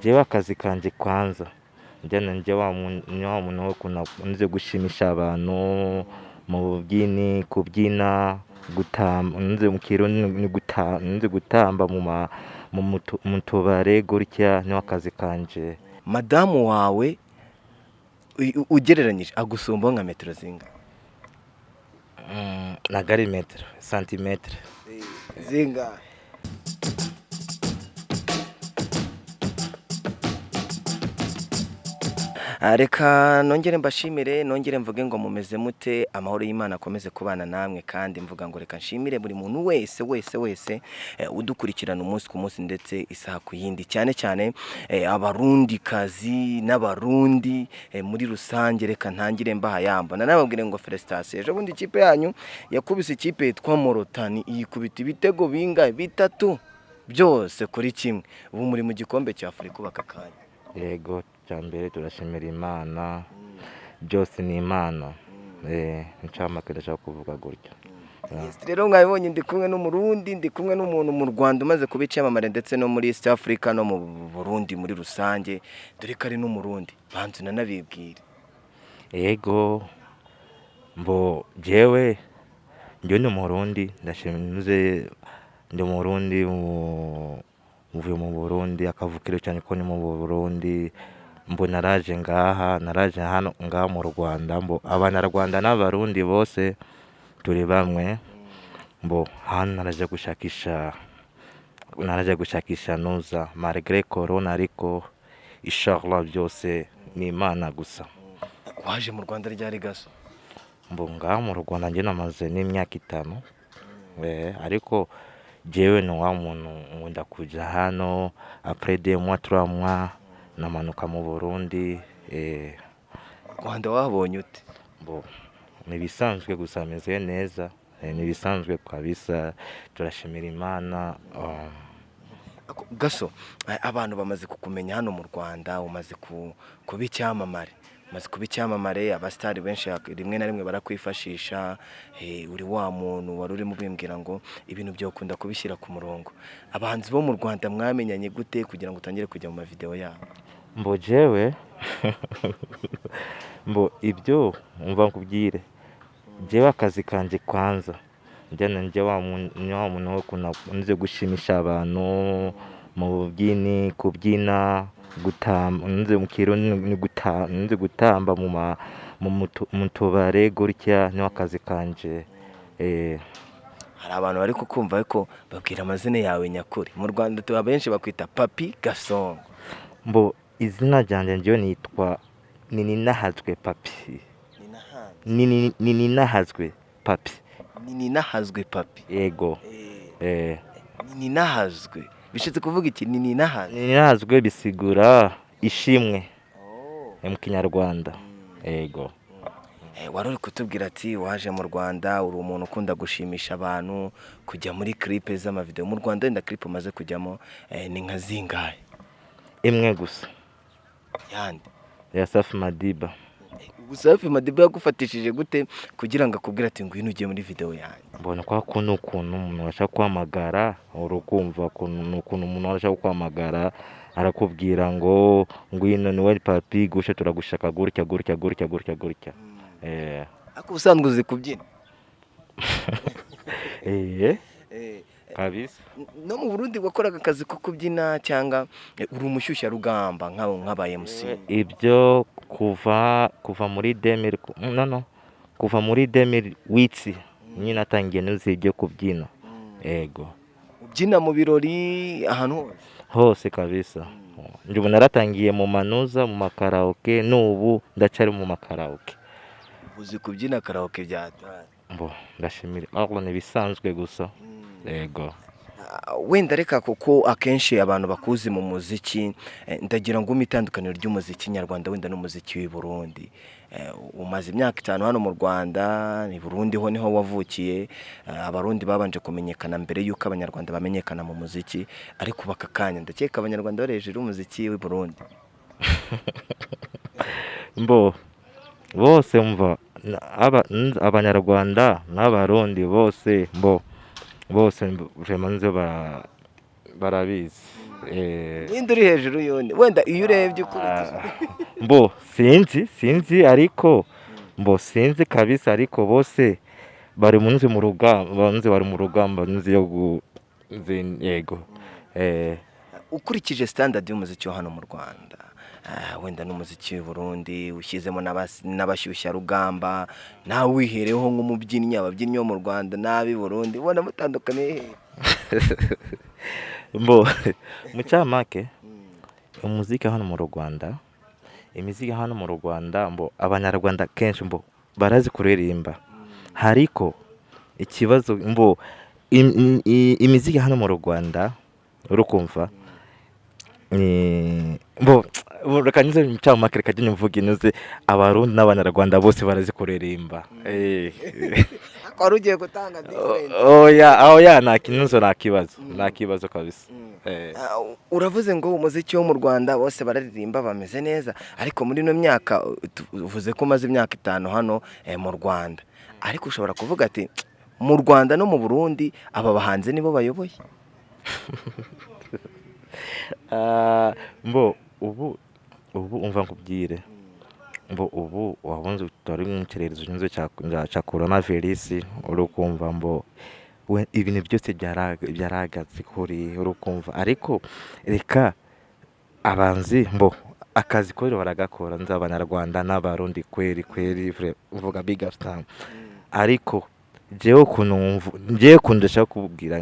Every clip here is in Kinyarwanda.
Jewe akazi kanje kwanza njyana nje wa muntu wo nzi gushimisha abantu mu bubyini, kubyina, gutamba, nzi mu kirundi nzi gutamba mu tubare gutya niho akazi kanje. madamu wawe ugereranyije agusumbaho nka metero zinga Ntago ari metero, santimetero. zinga reka nongere mbashimire, nongere mvuge ngo mumeze mute, amahoro y'Imana akomeze kubana namwe, kandi mvuga ngo reka nshimire buri muntu wese udukurikirana umunsi ku munsi ndetse isaha ku yindi, cyane cyane abarundikazi n'abarundi muri rusange. Reka ntangire mbaha yambona nababwire ngo felicitation, ejo bundi ikipe yanyu yakubise ikipe yitwa Morotani iyikubita ibitego bingahe, 3 byose kuri kimwe. Ubu muri mu gikombe cya Afurika ubaka kanya. Yego, cyambere turashimira Imana, byose ni Imana. Ncamake ndashaka kuvuga gutyo. Rero mwabibonye ndi kumwe n'umurundi, ndi kumwe n'umuntu mu Rwanda umaze kuba icyamamare ndetse no muri East Africa no mu Burundi muri rusange, dore ko ari n'umurundi. Bantu nanabibwire. Yego, mbo jewe njye ni umurundi, ndashimize ndi umurundi uvuye mu Burundi, akavukiro cyane ko ni mu Burundi. Mbo naraje hano ngaha mu Rwanda, mbo abanyarwanda n'abarundi bose turi bamwe. Mbo hano naraje gushakisha nuza malgré corona, ariko inshallah byose ni Imana gusa. Waje mu Rwanda ryari gaso? Mbo ngaha mu Rwanda njye namaze n'imyaka 5, ariko jewe ni wa muntu nkunda kuja hano après 2 mois 3 mois namanuka mu Burundi. Rwanda wabonye ute? Mbo nibisanzwe gusa ameze neza, nibisanzwe kabisa, turashimira Imana. Gaso, abantu bamaze kukumenya hano mu Rwanda, umaze kuba icyamamare, abastari benshi rimwe na rimwe barakwifashisha. Uri wa muntu wari urimo bimbwira ngo ibintu byo ukunda kubishyira ku murongo. Abahanzi bo mu Rwanda mwamenyanye gute kugira ngo utangire kujya mu mavideo yabo? Mbo jewe mbo ibyo umva nkubwire, jewe akazi kanje kwanza njyana nje wa muntu wo nzi gushimisha abantu mu bubyini, kubyina, gutamba, nzi mu kirundi nzi gutamba mu tubare gutya niho akazi kanje. Hari abantu bari kukumva ariko babwira amazina yawe nyakuri. Mu Rwanda tuba benshi bakwita Papi Gasongo. Mbo izina ryanjye njyewe nitwa Ninahazwe Papi. Ninahazwe Papi. Ninahazwe Papi. Yego. Ninahazwe bishatse kuvuga iki? Ninahazwe bisigura ishimwe mu Kinyarwanda. Yego. Wari uri kutubwira ati waje mu Rwanda, uri umuntu ukunda gushimisha abantu, kujya muri clip z'amavideo. Mu Rwanda wenda clip umaze kujyamo ni nka zingahe? Imwe gusa. Yandi? Ya Safi Madiba. Safi Madiba yagufatishije gute kugira ngo akubwire ati ngwino ugiye muri video yanjye? Mbona kwa ukuntu umuntu ashaka kwamagara, urukumva ukuntu umuntu ashaka kwamagara arakubwira ngo ngwino ni we Papi gusha turagushaka gutya. Ako usanzwe uzi kubyina? Kabisa. No mu Burundi wakoraga akazi ko kubyina cyangwa uri umushyushya rugamba nk'aba MC? Ibyo kuva muri 2000 kuva muri 2008 nyine natangiye n'uzijye kubyina. Yego. Ubyina mu birori ahantu hose kabisa. Njye naratangiye mu manuza, mu makaraoke, n'ubu ndacari mu makaraoke. Uzi kubyina karaoke byatari? Mbo ndashimira Allah, nibisanzwe gusa. Yego. Wenda reka kuko akenshi abantu bakuzi mu muziki, ndagira ngo itandukaniro ry'umuziki nyarwanda wenda n'umuziki w'i Burundi. Umaze imyaka 5 hano mu Rwanda, ni Burundi ho niho wavukiye. Abarundi babanje kumenyekana mbere yuko abanyarwanda bamenyekana mu muziki, ariko bakakanya ndakeka abanyarwanda bareje umuziki w'i Burundi. Mbo bose mva abanyarwanda n'abarundi bose mbo bose vraiment barabizi. ninde uri hejuru y'undi wenda iyo urebye ukurikije mbo sinzi ariko mbo sinzi kabisa ariko bose bari mu rugamba bari mu rugamba nzi yo yego ukurikije standard y'umuziki wa hano mu Rwanda wenda n'umuziki w'i Burundi ushyizemo n'abashyushya rugamba nawe wihereho nk'umubyinnyi ababyinnyi bo mu Rwanda n'ab'i Burundi ubona mutandukaniye mbo mu cyamake umuziki hano mu Rwanda imiziki hano mu Rwanda mbo abanyarwanda kenshi mbo barazi kuririmba hariko ikibazo mbo imiziki hano mu Rwanda urukumva mbo reka mu cyamake reka jye mvuga inuze abarundi n'abanyarwanda bose barazi kuririmba wari ugiye gutanga different oya nta kibazo kabisa uravuze ngo umuziki wo mu Rwanda bose bararirimba bameze neza ariko muri no myaka uvuze ko umaze imyaka 5 hano mu Rwanda ariko ushobora kuvuga ati mu Rwanda no mu Burundi aba bahanze nibo bayoboye mbo ubu umva nkubwire mbo ubu wabunze utari mu cyerezo cy'inzo cya coronavirus urukumva mbo ibintu byose byaragaze kuri urukumva ariko reka abanzi mbo akazi ko baragakora nza abanyarwanda n'abarundi kweri uvuga big up time ariko jewe ndashaka kubwira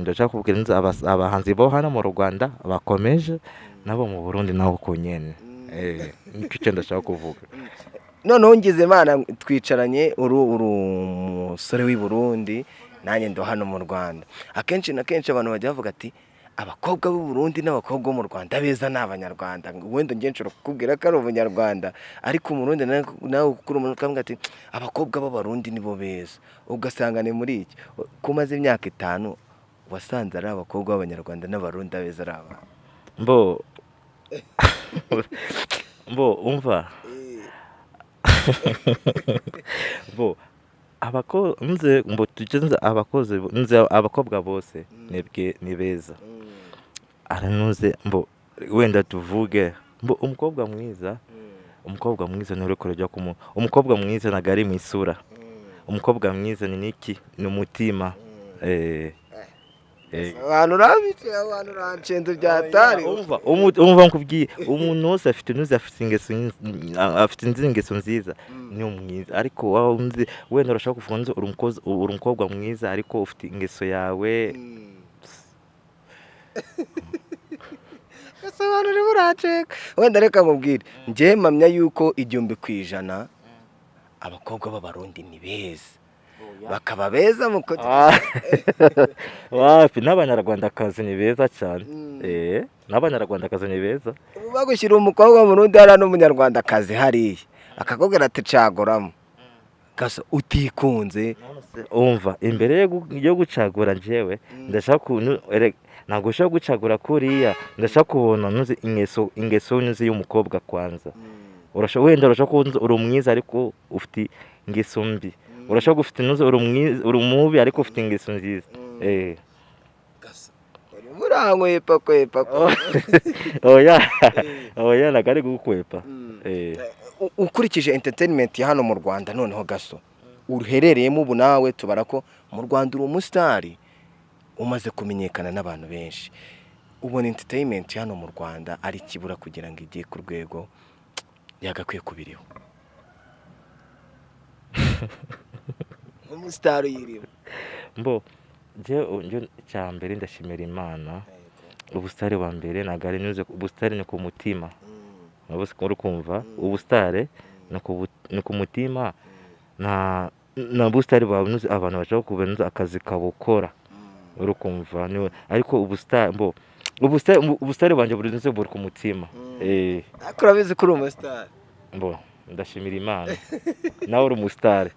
nza abahanzi bo hano mu Rwanda bakomeje nabo mu Burundi naho konyene nicyo ndashaka kuvuga noneho ngize Imana twicaranye uri umusore w'i Burundi nanjye ndo hano mu Rwanda akenshi na kenshi abantu bajya bavuga ati abakobwa b'u Burundi n'abakobwa bo mu Rwanda beza n'abanyarwanda wenda ngiye nshobora kukubwira ko ari umunyarwanda ariko mu Burundi nawe ukuri umuntu ukavuga ati abakobwa b'abarundi nibo beza ugasanga ni muri iki kumaze imyaka 5 wasanze ari abakobwa b'abanyarwanda n'abarundi beza ari aba mbo umva mbo abakobwa bose ni beza aranuze mbo wenda tuvuge mbo umukobwa mwiza ni urukoro ryo kumu umukobwa mwiza nagari mu isura umukobwa mwiza ni niki ni umutima abantu rabice abantu rancendo byatari umva nkubwiye umuntu wose afite ingeso nziza ni umwiza ariko wenda urashaka kufunza uri umukobwa mwiza ariko ufite ingeso yawe abantu uri buraceka wenda reka nkubwire njye mpamya yuko 100% abakobwa b'abarundi ni beza bakaba beza mu wapi n'abanyarwandakazi ni beza cyane n'abanyarwandakazi ni beza bagushyira umukobwa mu Burundi hari n'umunyarwandakazi hariya akakubwira ati caguramo gaso utikunze umva imbere yo gucagura njyewe ndashaka ntabwo ushaka gucagura kuriya ndashaka kubona nuzi ingeso nuzi y'umukobwa kwanza wenda urashaka uri umwiza ariko ufite ingeso mbi urashaka gufite nuzi uri umubi ariko ufite ingeso nziza murangwepa oya nagari gukwepa ukurikije entertainment ya hano mu Rwanda noneho gaso uherereyemo ubu nawe tubara ko mu Rwanda uri umusitari umaze kumenyekana n'abantu benshi ubona entertainment hano mu Rwanda ari kibura kugira ngo igiye ku rwego yagakwiye kubiriho umusitari yiriwe mbo njye cyambere ndashimira Imana ubusitari wa mbere nagari nuze ubusitari ni ku mutima urukumva ubusitari ni ku mutima na busitari babunuze abantu bashaka kubenza akazi kabukora urukumva ariko ubusitari banje buri nze buri ku mutima akurabizi kuri umusitari mbo ndashimira Imana nawe uri umusitari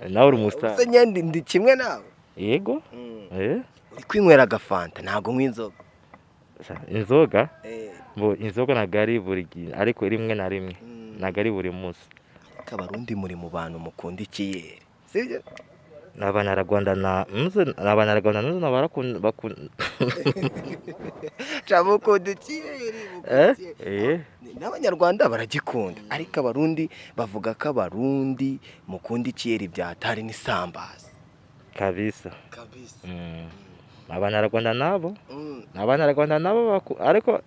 nawe uri umusitari se nyende ndi kimwe nawe yego uri kwinywera agafanta ntago nk'inzoga inzoga mbo inzoga nagari buri gihe ariko rimwe na rimwe nagari buri munsi Abarundi muri mu bantu mukunda ikiyeri sibyo Abanyarwanda abanyarwanda nuzi Mukunda ikiyeri n'abanyarwanda baragikunda ariko abarundi bavuga ko abarundi mukunda ikiyeri byatari n'isambaza kabisa. Abanyarwanda nabo ariko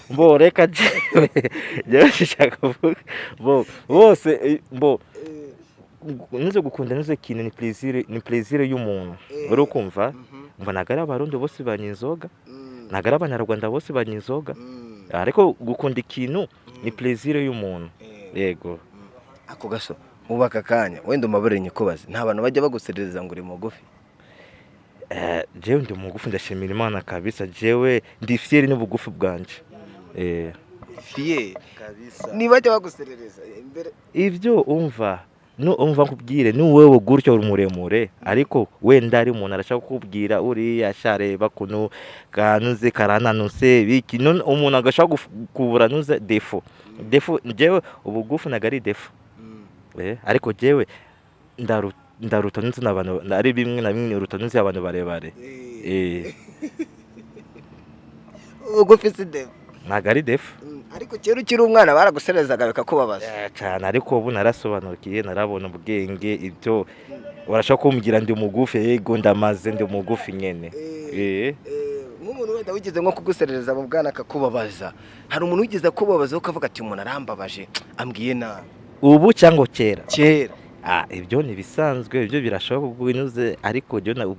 mbo reka jewe shaka kuvuga bose nizo gukunda nizo kintu ni plaisir y'umuntu uri kumva mbona ari abarundi bose banywa inzoga nagara abanyarwanda bose banywa inzoga ariko gukunda ikintu ni plaisir y'umuntu yego. ako gaso ubaka kanya wenda umabarenya kubaza nta bantu bajya baguserereza ngo uri mugufi. Jewe ndi mugufi ndashimira Imana kabisa, jewe ndi fier n'ubugufi bwanje. Fier kabisa nibajya baguserereza imbere ivyo umva nkubwire ni wewe gutyo uri muremure ariko wenda ari umuntu arashaka kukubwira uriya shareba kuno kanuze karananuse biki none umuntu agashaka kubura nuze defo jewe ubugufi nagari defo ariko jewe ndaruta nzi n'abantu ari bimwe na bimwe uruta nzi abantu barebare ubugufi si defo nagari defo ariko kera ukiri umwana baraguserezaga bikakubabaza cyane ariko ubu narasobanukiye narabona ubwenge ibyo barashaka kumbwira ndi umugufi yego ndamaze ndi umugufi nyene nk'umuntu wenda wigeze nko kuguserereza mu bwana akakubabaza hari umuntu wigeze kubabaza ukavuga ati umuntu arambabaje ambwiye nabi ubu cyangwa kera ibyo ni bisanzwe ibyo birashoboka kubinuze ariko byo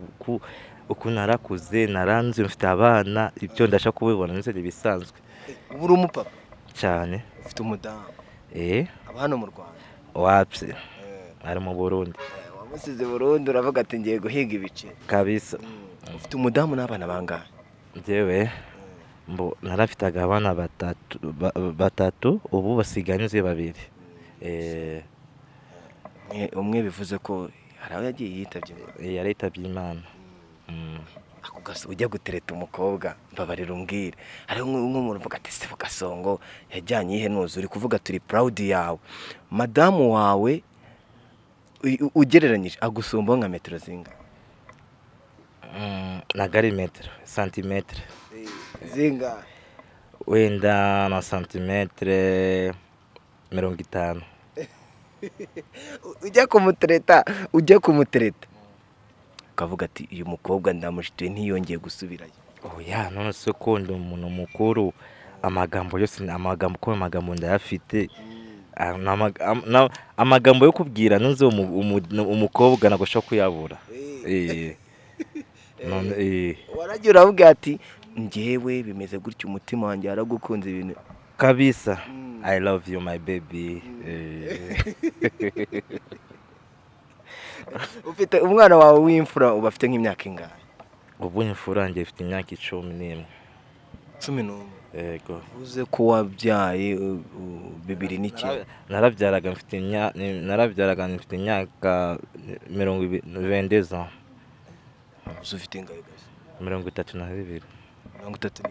uku narakuze naranze mfite abana ibyo ndashaka kubibona nze bisanzwe. Ubu uri umupapa cyane ufite umudamu abana mu Rwanda wapse ari mu Burundi wamusize Burundi uravuga ati ngiye guhiga ibice kabisa. Ufite umudamu n'abana bangahe? Jewe narafitaga abana batatu ubu basiganyuze babiri. Umwe bivuze ko hari aho yagiye yitabye Imana. Ako gaso ujya gutereta umukobwa mbabarira umbwire hari nk'umuntu uvuga ati se Gasongo yajyanye ihenuzo uri kuvuga turi proud yawe madamu wawe ugereranyije agusumba nka metero zinga nagari metero santimetre zinga wenda na santimetre 50. ujya kumutereta ukavuga ati uyu mukobwa ndamushituye ntiyongeye gusubirayo. Oya none se ko ndi umuntu mukuru amagambo yose amagambo ndayafite amagambo yo kubwira nunze umukobwa nagosha kuyabura. Waragiye uravuga ati njyewe bimeze gutyo umutima wanjye aragukunze ibintu kabisa. I love you my baby. Ufite umwana wawe w'imfura ubafite nk'imyaka ingahe? Ubu imfura ngiye ifite imyaka 11. 11? Yego. Uze ko wabyaye 2009. Narabyaraga mfite imyaka 22 ans. Uze ufite ingahe gusa? 32. 32.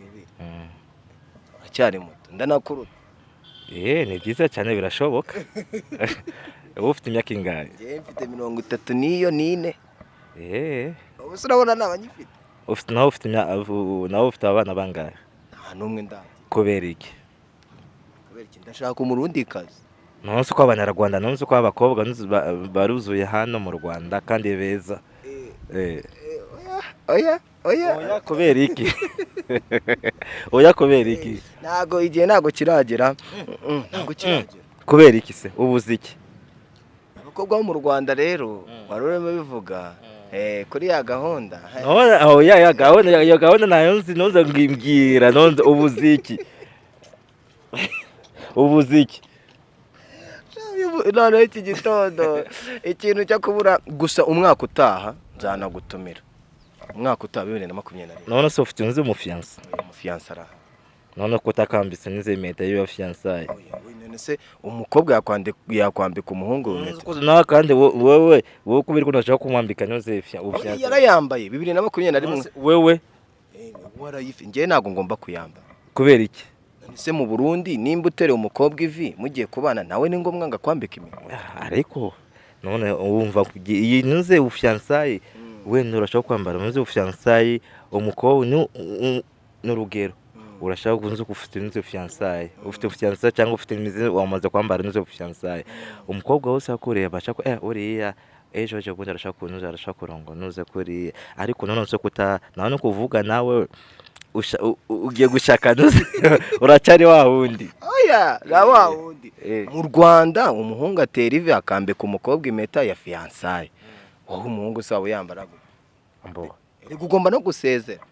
Acyari muto ndanakuruta. Ni byiza cyane birashoboka. Ubu ufite imyaka ingahe? Njye mfite 34. Ubu urabona nabanyifite. Nawe ufite abana bangahe? Nta numwe ndaje. Kubera iki? Ndashaka umurundi kazi. Nonse ko abanyarwanda nonse ko abakobwa baruzuye hano mu Rwanda kandi beza. Oya kubera iki? Oya kubera iki? Nago igihe nago kiragera. Nago kiragera. Kubera iki se? Ubuze iki? Abakobwa bo mu Rwanda rero warureme bivuga kuri ya gahunda. Ya gahunda nayo nzi nonze ngimbwira nonze ubuze iki? Ubuze iki? None iki gitondo ikintu cyo kubura gusa umwaka utaha nzanagutumira. Umwaka utaha 2020. None se ufite unzi umufiance? Umufiance araha. None ko takambise nize meta yo fiance. None se umukobwa yakwambika umuhungu umeze. Na kandi wowe kubera ko ndashaka kumwambika nyoze fiance. Yarayambaye 2021. Wewe warayifi ngiye nago ngomba kuyamba. Kubera iki? Se mu Burundi nimba utere umukobwa ivi mugiye kubana nawe ni ngombwa nga kwambika iminwa. Ariko none wumva iyi nuze ufiansaye wenda urashaka kwambara nuze ufiansaye umukobwa n'urugero urashaka kunze ufite nuze ufiansaye ufite ufiansaye cyangwa ufite imizi wamaze kwambara nuze ufiansaye umukobwa wose akureba ashaka uriya ejo je bundi arashaka kunuza arashaka kurongo nuze kuri ariko none so kuta none kuvuga nawe ugiye gushaka nuze uracyari wa wundi oya la wa wundi mu Rwanda umuhungu atera ivi akambeka umukobwa impeta ya fiansaye wowe umuhungu sawe yambara mbo ugomba no gusezera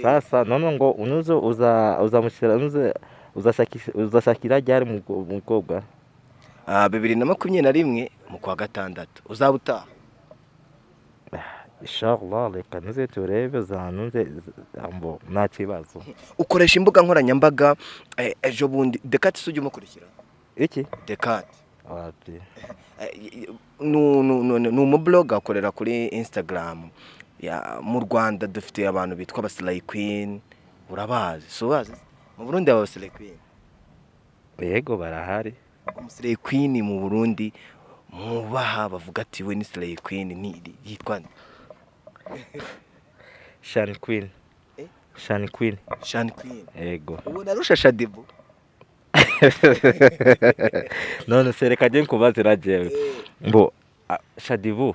sasa none ngo unuze uzamushyira unuze uzashakira ryari mu mukobwa 2021 mu kwa gatandatu uzabutaha inshallah reka nuze turebe zanunze ambo nta kibazo ukoresha imbuga nkoranyambaga ejo bundi Dekati sujye umukurikira iki Dekati ati no mu blog akorera kuri Instagram ya mu Rwanda dufite abantu bitwa abaslay queen urabazi subazi mu Burundi abaslay queen yego barahari umuslay queen mu Burundi mubaha bavuga ati we ni slay queen ni yitwa Shani Queen Shani Queen yego ubu narusha Shadibu none sereka je nkubaze rajewe mbo Shadibu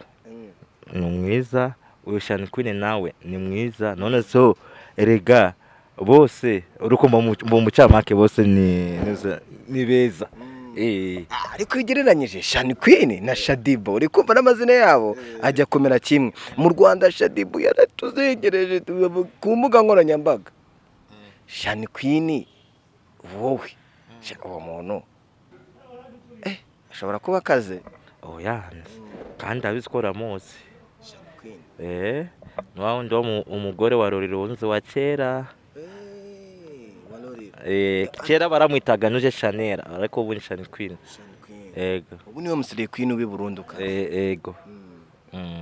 ni mwiza uyu Shani Queen nawe ni mwiza none so erega bose urukumva mu mucamake bose ni beza ariko ugereranyije Shani Queen na Shadibu uri kumva n'amazina yabo ajya komera kimwe mu Rwanda Shadibu yaratuzengereje ku mbuga nkoranyambaga Shani Queen wowe uwo muntu ashobora kuba akaze oya kandi abizikora munsi ndo umugore wa Roriro unze wa kera kera baramwitaga nuje Chanel ariko ubu ni Shani Queen yego ubu niwe musire Queen ubi Burundi ka yego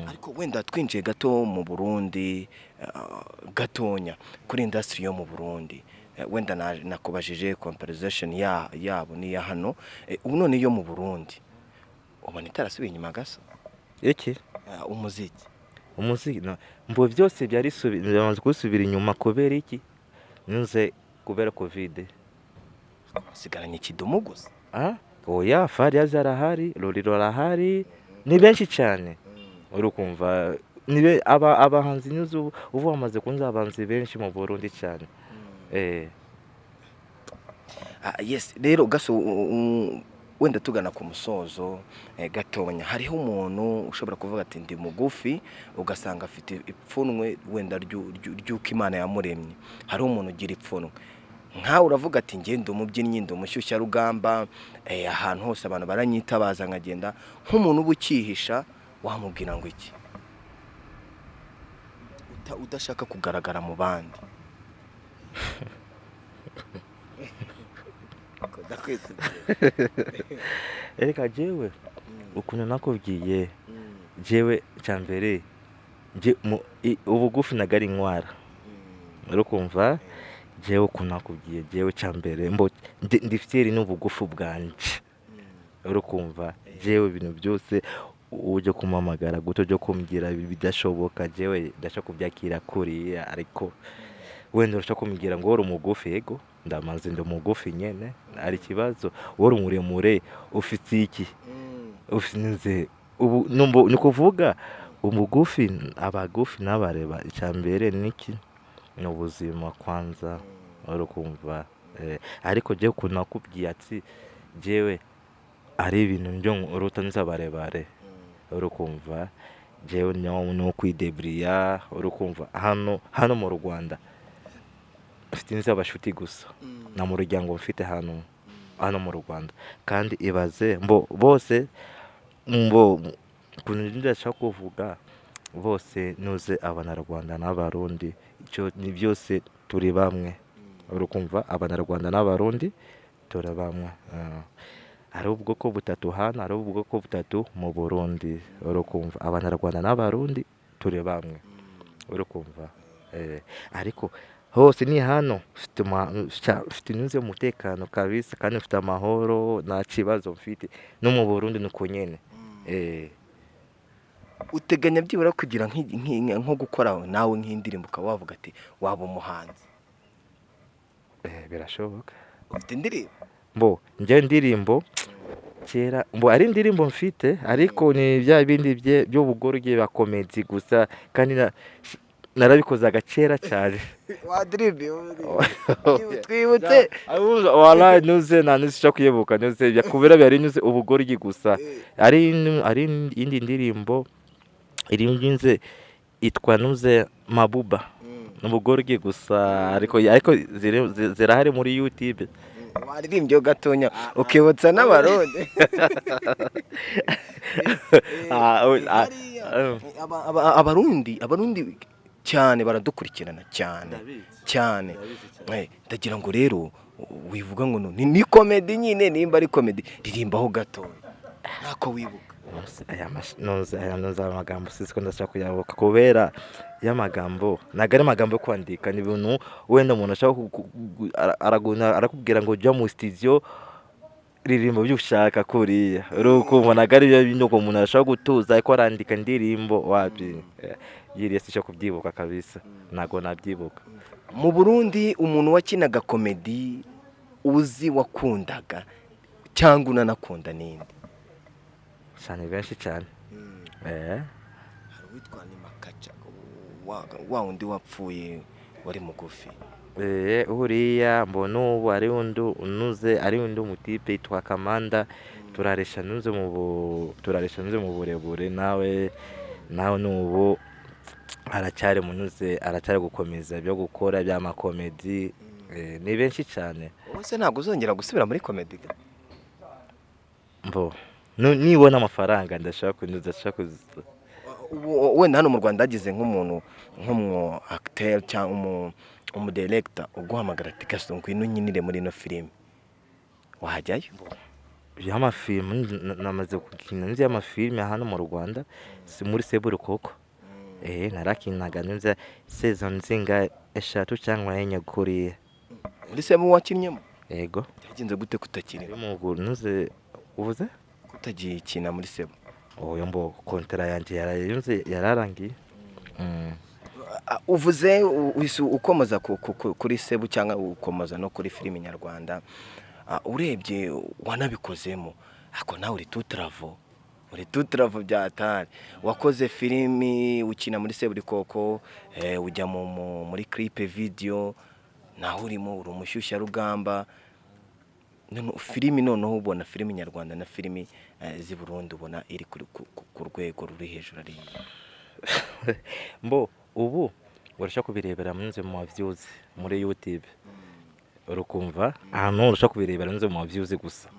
ariko wenda twinjiye gato mu Burundi gatonya kuri industry yo mu Burundi wenda nakubajije comparison yabo ni ya hano ubu none yo mu Burundi ubona itarasubiye inyuma gaso iki umuziki mbo byose byari gusubira inyuma kubera iki nze kubera covid sigaranye kidumu gusa oya Faria zarahari Roriro arahari ni benshi cyane urukumva nibe abahanzi nyuzu uvu bamaze kunza abanzi benshi mu Burundi cyane yes rero gaso wenda tugana ku musozo gatonya hariho umuntu ushobora kuvuga ati ndi mugufi ugasanga afite ipfunwe wenda ryuko Imana yamuremye hariho umuntu ugira ipfunwe nkawe uravuga ati ngende umubyinnyi ndi umushyushya rugamba ahantu hose abantu baranyitabaza nkagenda nk'umuntu ubukihisha wamubwira ngo iki udashaka kugaragara mu bandi ereka jewe ukuntu nakubwiye jewe cyambere ubugufi nagari inkwara urukumva jewe ukuntu nakubwiye jewe cyambere mbo ndifitiri n'ubugufu bwanje urukumva jewe ibintu byose uje kumamagara guto byo kumbwira bidashoboka jewe ndashaka kubyakira kuri ariko wenda urashaka kumbwira ngo wori umugufi yego ndamaze ndi umugufi nyene ari kibazo wori umuremure ufite iki ufinze ubu ni kuvuga umugufi abagufi n'abareba icyambere niki ni ubuzima kwanza urukumva ariko je kunakubwiye ati jewe ari ibintu byo uruta nzabarebare urukumva jewe no kwidebriya urukumva hano mu Rwanda mfite nzabashuti gusa na mu rujyango mfite hano mu Rwanda kandi ibaze mbo bose mbo kuntu ndashaka kuvuga bose nuze Abanyarwanda n'Abarundi icyo ni byose turi bamwe urukumva Abanyarwanda n'Abarundi turi bamwe ari ubwoko butatu hano ari ubwoko butatu mu Burundi urukumva Abanyarwanda n'Abarundi turi bamwe urukumva ariko hose ni hano mfite inzu y'umutekano kabisa kandi mfite amahoro nta kibazo mfite no mu Burundi nuko nyene. uteganya byibura kugira nko gukora nawe nk'indirimbo ukaba wavuga ati waba umuhanzi? Birashoboka. Ufite indirimbo? Mbo njye indirimbo kera mbo ari indirimbo mfite ariko ni bya bindi by'ubugoryi ba comedy gusa kandi narabikozaga kera cyane. Wadribe twibutse wala nuze nanusha kuyebuka nuze kubera byari nuze ubugoryi gusa ari indi ndirimbo iri nginze itwa nuze mabuba n'ubugoryi gusa ariko zirahari muri YouTube. waririmbye gatonya ukibutsa n'abarundi. abarundi cyane baradukurikirana cyane. Ndagira ngo rero wivuga ngo ni comedy nyine, nimba ari comedy ririmbaho gatoya ntako wibuka. aya magambo sisiko ndashaka kuyabuka kubera y'amagambo nagari amagambo yo kwandika ni ibintu wenda umuntu ashaka arakubwira ngo jya mu studio ririmbo byushaka kuriya urukumva nagari byo bintu ko umuntu ashaka gutuza ariko arandika indirimbo wabye yiriye sicyo kubyibuka kabisa nago nabyibuka. Mu Burundi umuntu wakinaga comedy uzi wakundaga cyangwa unanakunda ninde? Cyane benshi cyane. Hari witwa ni Makacha wa undi wapfuye wari mugufi. Uriya mbona ubu ari undi umutipe yitwa Kamanda turaresha nuze mu burebure nawe nubu aracyari munuze aracyari gukomeza byo gukora bya makomedi. Ni benshi cyane. Wose ntabwo uzongera gusubira muri comedy? Mbo nibona amafaranga ndashaka kunuza wenda hano mu Rwanda hagize nk'umuntu nk'umu acteur cyangwa umu director uguhamagara ati Gaston ngwino nyinire muri no film wahajyayo? Y'amafilm namaze gukina nzi y'amafilm hano mu Rwanda si muri Seburu koko. Narakinaga nzi season zinga 3 cyangwa 4 kuri. Muri Sebu wakinyemo? Yego. Yagenze gute kutakina? Mu nuze uvuze kutagikina muri Sebu? Oyo mbo kontra yanjye yararangiye. Uvuze ukomoza kuri Sebu cyangwa ukomoza no kuri filime nyarwanda, urebye wanabikozemo ako nawe uri tutravo byatari wakoze filimi ukina muri Sebu koko, ujya muri clip video naho urimo uri umushyushya rugamba. Filimi noneho ubona filimi nyarwanda na filimi z'i Burundi ubona iri ku rwego ruri hejuru ari mbo ubu urashaka kubirebera munze mu views muri YouTube urukumva ahantu urashaka kubirebera munze mu views gusa.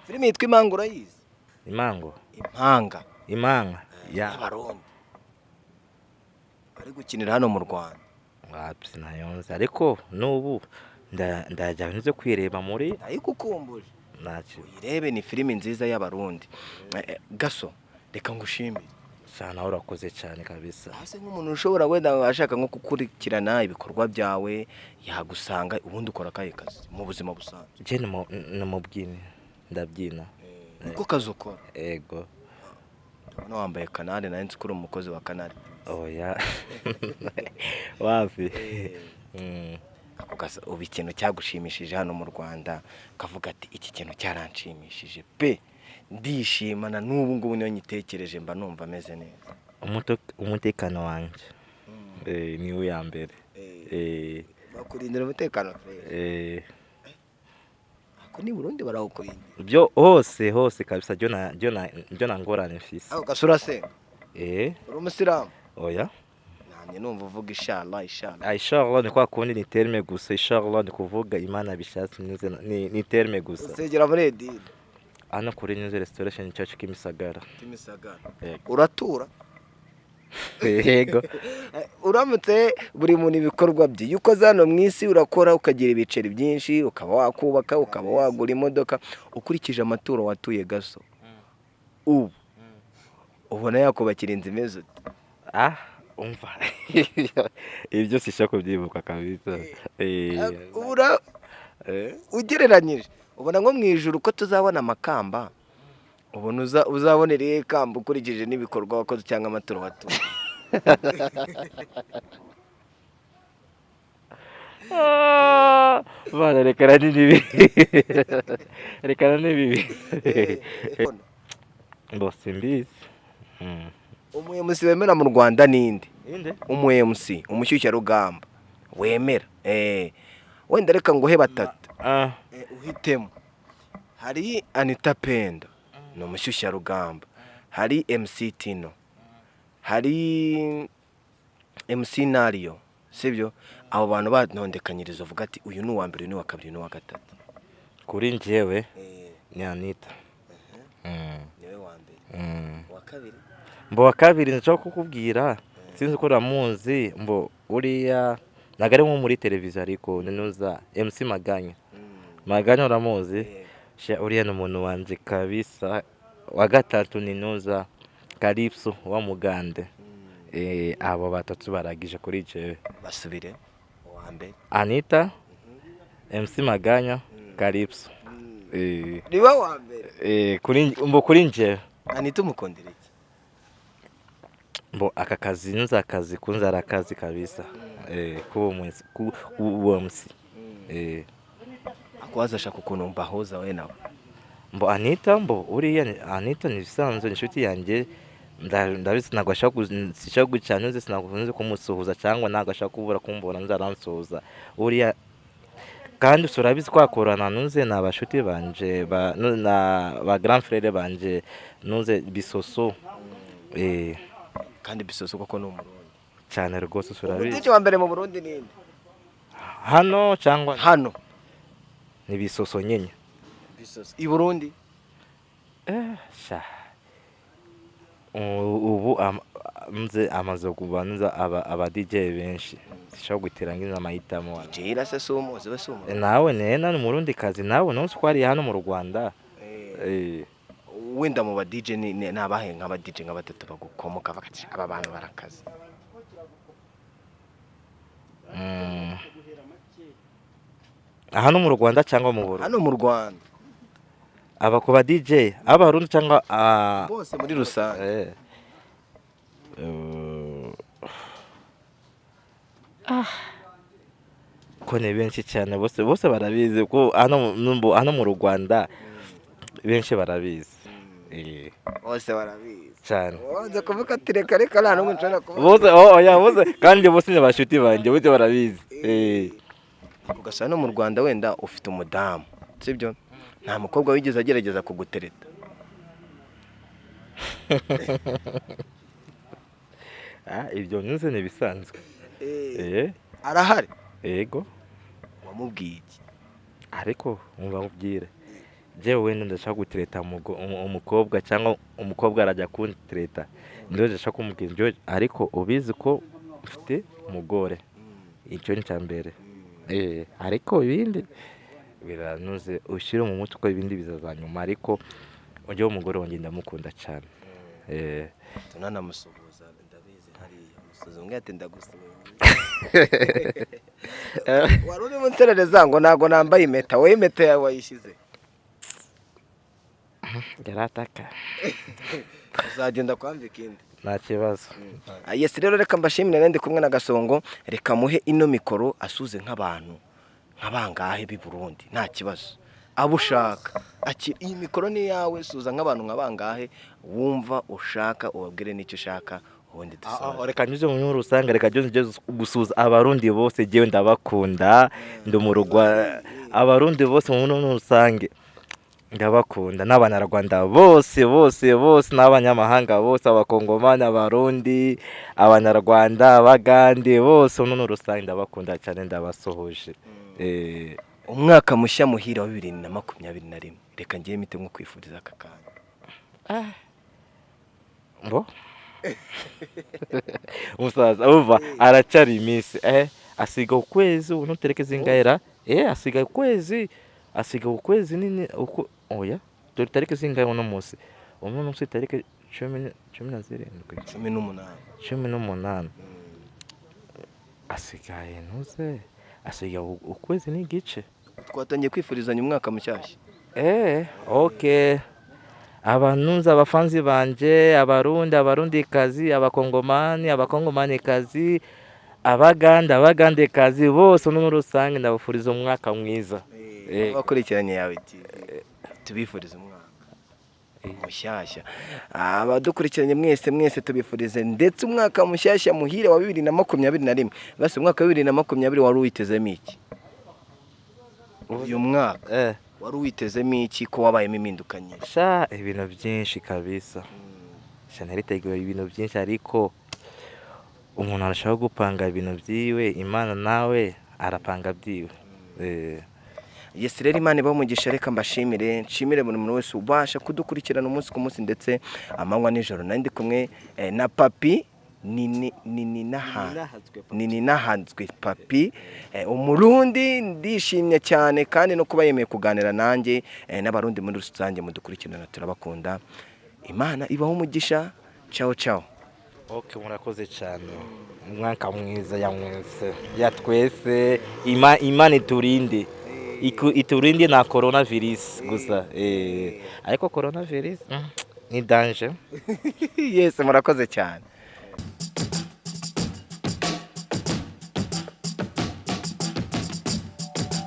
Filimi yitwa Imanga urayizi? Imanga ya Barundi ari gukinira hano mu Rwanda. Sinayonze ariko n'ubu ndajya nze kwireba muri ayikukumbuje nacyo uyirebe. Ni filimi nziza y'Abarundi. Gaso reka ngushimire cyane, urakoze cyane kabisa. Hase nk'umuntu ushobora wenda ashaka nko kukurikirana ibikorwa byawe yagusanga ubundi ukora kaye kazi mu buzima busanzwe? Je namubwine ndabyina. Niko kazi ukora? Ego. None wambaye kanari na nzi kuri umukozi wa kanari? Oya. Wapi? Ukasa ubu ikintu cyagushimishije hano mu Rwanda kavuga ati iki kintu cyaranshimishije pe ndishimana n'ubu ngubu niyo nyitekereje mba numva ameze neza? Umutekano wanje niwe ya mbere. Bakurindira umutekano pe. Ako ni Burundi barawukurindira byo hose kabisa byo nangorane mfise. Aho gasura se uri umusiramu? Oya numva uvuga inshallah. Inshallah ni kwa kundi ni terme gusa. Inshallah ni kuvuga Imana bishatse ni terme gusa. Usegera muri edini ana kuri New Restoration Church Kimisagara. Uratura? Yego. Uramutse buri muntu ibikorwa bye yuko zano mwisi urakora ukagira ibiceri byinshi ukaba wakubaka ukaba wagura imodoka ukurikije amaturo watuye Gaso ubu ubona yakubakira inzu imeze? umva ibyo sishaka kubyibuka kabisa. ura ugereranyije ubona nko mu ijuru ko tuzabona amakamba, ubona uzabonera irihe kamba ukurikije n'ibikorwa wakoze cyangwa amaturo watuye? Bana rekana n'ibibi rekana n'ibibi ngo simbizi. umuyemusi wemera mu Rwanda ninde? Inde umuyemusi umushyushyarugamba wemera wenda reka nguhe batatu. Uhitemo. Hari Anita Pendo ni umushyushyarugamba, hari MC Tino, hari MC Nario, sibyo? Abo bantu banondekanyiriza uvuga ati uyu ni uwa mbere, uyu ni uwa kabiri, uyu ni uwa gatatu. kuri njyewe ni Anita. Niwe wa mbere. Uwa kabiri? Mbo wa kabiri nshaka kukubwira sinzi ko uramuzi, mbo uriya ntabwo ari nko muri televiziyo ariko ninuza MC Maganya. Maganya uramuzi? Uriya ni umuntu wanje kabisa. Wa gatatu ninuza Calypso wa Mugande. Abo batatu baragije kuri jewe. Basubire. Uwa mbere Anita, MC Maganya, Calypso. niwe wa mbere. Kuri njyewe Anita umukundira iki? Mbo aka kazi nza akazi kunza arakazi kabisa. Kuba MC. Akwaza ashaka ukuntu mbahoza we nawe. Mbo Anita, mbo uriya Anita ni bisanzwe inshuti yanjye. Ndabizi ntabwo ashaka gucana nzi sinakunze kumusuhuza cyangwa ntabwo ashaka kubura kumbona nzaransuhuza. Uriya kandi surabizi kwakorana nunze n'abashuti banje ba grand frère banje nunze Bisoso. Kandi Bisoso koko ni umurundi cyane rwose surabizi. Umuti wa mbere mu Burundi ninde? Hano cyangwa hano ni Bisoso nyine. Bisoso i Burundi? Sha ubu nze amaze kubanza aba DJ benshi sishaka guterangiza amahitamo. DJ irase sumo zibe sumo. Nawe nena ni murundi kazi nawe nonse kwari hano mu Rwanda. Wenda mu ba DJ ni abahe nk'aba DJ nka batatu bagukomoka bakati aba bantu barakaze? Hano mu Rwanda cyangwa mu Burundi? Hano mu Rwanda. Aba ku ba DJ abarundi cyangwa bose muri rusange? ko ni benshi cyane bose barabizi ko hano mu Rwanda benshi barabizi. Bose barabizi cyane. Waza kuvuga ati reka nta n'umwe nshobora kuvuga. Bose bose kandi bose ni abashuti banjye bose barabizi. Ugasa no mu Rwanda wenda ufite umudamu, sibyo? Nta mukobwa wigeze agerageza kugutereta? Ibyo nyuze ni bisanzwe. Arahari? Yego. Wamubwiye iki? Ariko umva nkubwire jewe wenda ndashaka gutereta umukobwa cyangwa umukobwa arajya kuntereta ndio ndashaka kumubwira ariko ubizi ko mfite umugore. Icyo ni cyambere. Ariko ibindi biranuze ushire mu mutwe ko ibindi bizazanyuma, ariko ujye umugore wanjye ndamukunda cyane. Tunanamusuhuza ndabizi hariya umusuhuza umwe ati ndagusuhuza. Wari uri munserereza ngo ntago nambaye impeta, wowe impeta yawe wayishyize? Yarataka. Uzagenda kwambika indi? Nta kibazo. Yes, rero reka mbashimire ndi kumwe na Gasongo, reka muhe ino mikoro asuze nk'abantu nk'abangahe b'i Burundi nta kibazo. Abo ushaka iyi mikoro ni yawe, suza nk'abantu nk'abangahe wumva ushaka ubabwire n'icyo ushaka ubundi dusoza. Reka nyuze mu rusange, reka njye gusuza abarundi bose jewe ndabakunda, ndi mu Rwanda abarundi bose mu rusange ndabakunda, n'abanyarwanda bose n'abanyamahanga bose, abakongomani, abarundi, abanyarwanda, abagande bose mu rusange ndabakunda cyane, ndabasohoje. Umwaka mushya muhira wa 2021 reka ngiye mite nko kwifuriza aka kanya. Mbo umusaza uva aracari iminsi asiga ukwezi ubu ntuterekeze ingaira. Asiga ukwezi nini uko oya dore tariki zingahe uno munsi tariki cumi na zirindwi 18. 18 asigaye ntuze asigaye ukwezi n'igice. Twatangiye kwifurizanya umwaka mushyashya. Okay. Abantuza abafanzi banje, abarundikazi, abakongomanikazi, abagandekazi bose no muri rusange ndabufuriza umwaka mwiza. Abakurikiranye yawe tubifuriza umwaka mushyashya. Abadukurikiranye mwese tubifurize ndetse umwaka mushyashya muhire wa 2021. Basi umwaka wa 2020 wari uitezemo iki? Uyu mwaka wari uitezemo iki ko wabayemo impinduka nyinshi? Ibintu byinshi kabisa. Nariteguye ibintu byinshi ariko umuntu arashaka gupanga ibintu byiwe, Imana nawe arapanga byiwe. Yes, rero Imana ibaho umugisha, reka mbashimire, nshimire buri muntu wese ubasha kudukurikirana umunsi ku munsi ndetse amanywa nijoro. Nandi kumwe na papi nini nahanzwe papi umurundi. Ndishimye cyane kandi no kuba yemeye kuganira nanjye n'abarundi muri rusange mudukurikirana, turabakunda. Imana ibaho umugisha. Ciao. Okay, murakoze cyane. Umwaka mwiza ya mwese ya twese. Imana iturinde. Iturinde na coronavirus gusa. Ariko coronavirus ni danger. Yes, murakoze cyane.